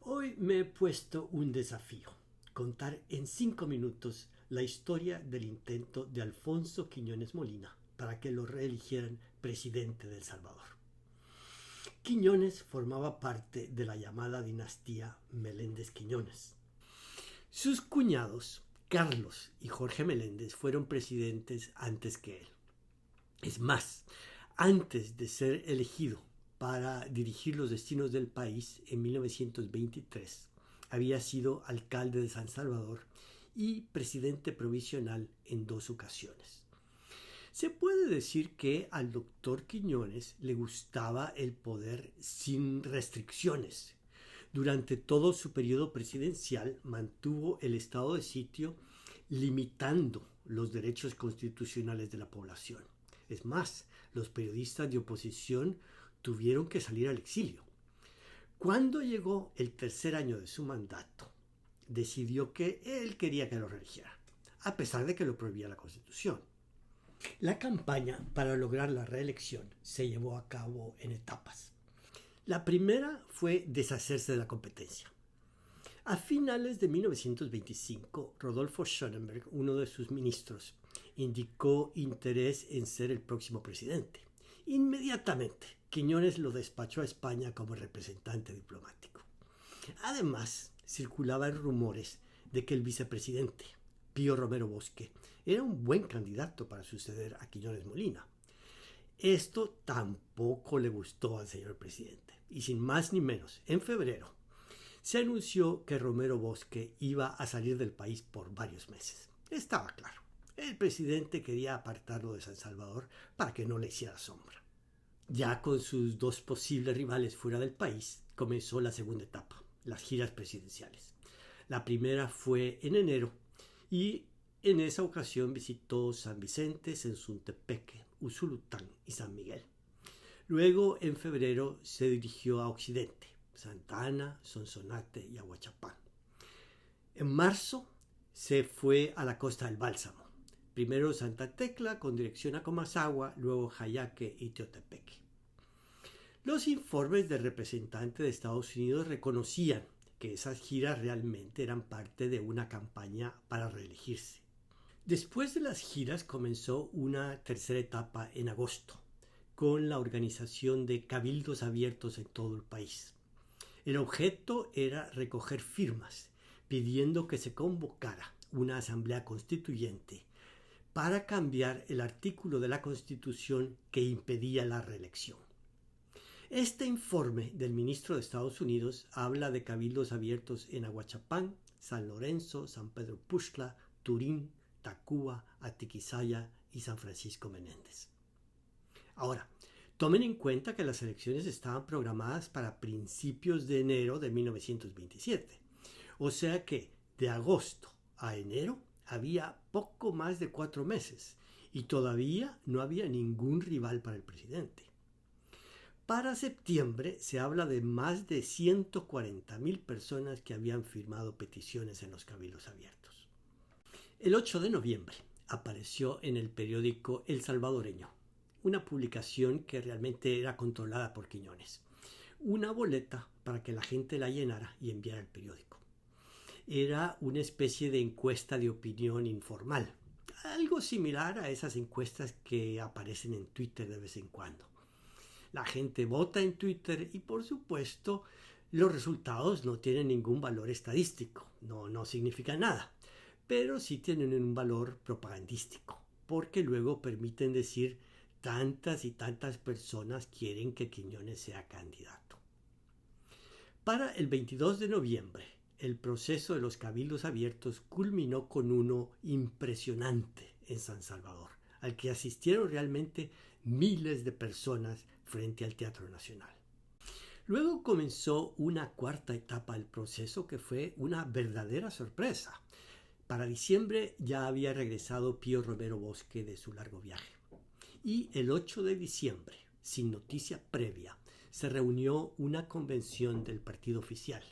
Hoy me he puesto un desafío: contar en 5 minutos la historia del intento de Alfonso Quiñones Molina para que lo reeligieran presidente de El Salvador. Quiñones formaba parte de la llamada dinastía Meléndez Quiñones. Sus cuñados, Carlos y Jorge Meléndez, fueron presidentes antes que él. Es más, antes de ser elegido para dirigir los destinos del país en 1923, había sido alcalde de San Salvador y presidente provisional en 2 ocasiones. Se puede decir que al doctor Quiñones le gustaba el poder sin restricciones. Durante todo su periodo presidencial mantuvo el estado de sitio, limitando los derechos constitucionales de la población. Es más, los periodistas de oposición tuvieron que salir al exilio. Cuando llegó el tercer año de su mandato, decidió que él quería que lo reeligiera, a pesar de que lo prohibía la Constitución. La campaña para lograr la reelección se llevó a cabo en etapas. La primera fue deshacerse de la competencia. A finales de 1925, Rodolfo Schönenberg, uno de sus ministros, indicó interés en ser el próximo presidente. Inmediatamente, Quiñones lo despachó a España como representante diplomático. Además, circulaban rumores de que el vicepresidente, Pío Romero Bosque, era un buen candidato para suceder a Quiñones Molina. Esto tampoco le gustó al señor presidente, y sin más ni menos, en febrero, se anunció que Romero Bosque iba a salir del país por varios meses. Estaba claro, el presidente quería apartarlo de San Salvador para que no le hiciera sombra. Ya con sus 2 posibles rivales fuera del país, comenzó la segunda etapa, las giras presidenciales. La primera fue en enero y en esa ocasión visitó San Vicente, Sensuntepeque, Usulután y San Miguel. Luego, en febrero, se dirigió a Occidente, Santa Ana, Sonsonate y Aguachapán. En marzo se fue a la Costa del Bálsamo. Primero Santa Tecla con dirección a Comasagua, luego Jayaque y Teotepeque. Los informes del representante de Estados Unidos reconocían que esas giras realmente eran parte de una campaña para reelegirse. Después de las giras comenzó una tercera etapa en agosto, con la organización de cabildos abiertos en todo el país. El objeto era recoger firmas pidiendo que se convocara una asamblea constituyente para cambiar el artículo de la Constitución que impedía la reelección. Este informe del ministro de Estados Unidos habla de cabildos abiertos en Aguachapán, San Lorenzo, San Pedro Puxtla, Turín, Tacuba, Atiquizaya y San Francisco Menéndez. Ahora, tomen en cuenta que las elecciones estaban programadas para principios de enero de 1927. O sea que de agosto a enero había poco más de 4 meses y todavía no había ningún rival para el presidente. Para septiembre se habla de más de 140,000 personas que habían firmado peticiones en los cabildos abiertos. El 8 de noviembre apareció en el periódico El Salvadoreño, una publicación que realmente era controlada por Quiñones, una boleta para que la gente la llenara y enviara al periódico. Era una especie de encuesta de opinión informal, algo similar a esas encuestas que aparecen en Twitter de vez en cuando. La gente vota en Twitter y, por supuesto, los resultados no tienen ningún valor estadístico, no significa nada, pero sí tienen un valor propagandístico, porque luego permiten decir tantas y tantas personas quieren que Quiñones sea candidato. Para el 22 de noviembre, el proceso de los cabildos abiertos culminó con uno impresionante en San Salvador, al que asistieron realmente miles de personas frente al Teatro Nacional. Luego comenzó una cuarta etapa del proceso que fue una verdadera sorpresa. Para diciembre ya había regresado Pío Romero Bosque de su largo viaje. Y el 8 de diciembre, sin noticia previa, se reunió una convención del partido oficial,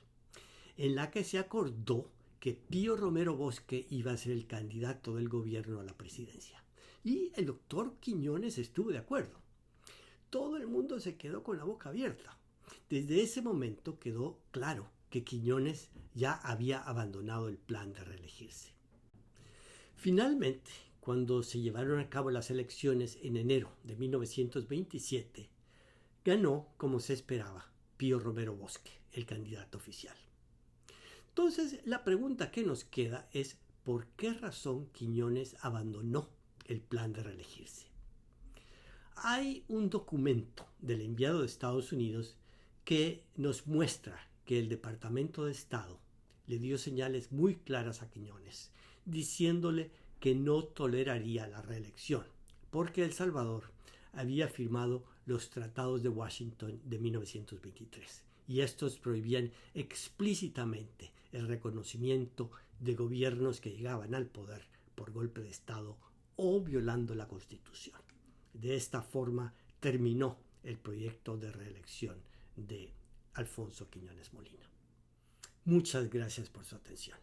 en la que se acordó que Pío Romero Bosque iba a ser el candidato del gobierno a la presidencia. Y el doctor Quiñones estuvo de acuerdo. Todo el mundo se quedó con la boca abierta. Desde ese momento quedó claro que Quiñones ya había abandonado el plan de reelegirse. Finalmente, cuando se llevaron a cabo las elecciones en enero de 1927, ganó, como se esperaba, Pío Romero Bosque, el candidato oficial. Entonces, la pregunta que nos queda es ¿por qué razón Quiñones abandonó el plan de reelegirse? Hay un documento del enviado de Estados Unidos que nos muestra que el Departamento de Estado le dio señales muy claras a Quiñones, diciéndole que no toleraría la reelección, porque El Salvador había firmado los tratados de Washington de 1923 y estos prohibían explícitamente el reconocimiento de gobiernos que llegaban al poder por golpe de Estado o violando la Constitución. De esta forma terminó el proyecto de reelección de Alfonso Quiñones Molina. Muchas gracias por su atención.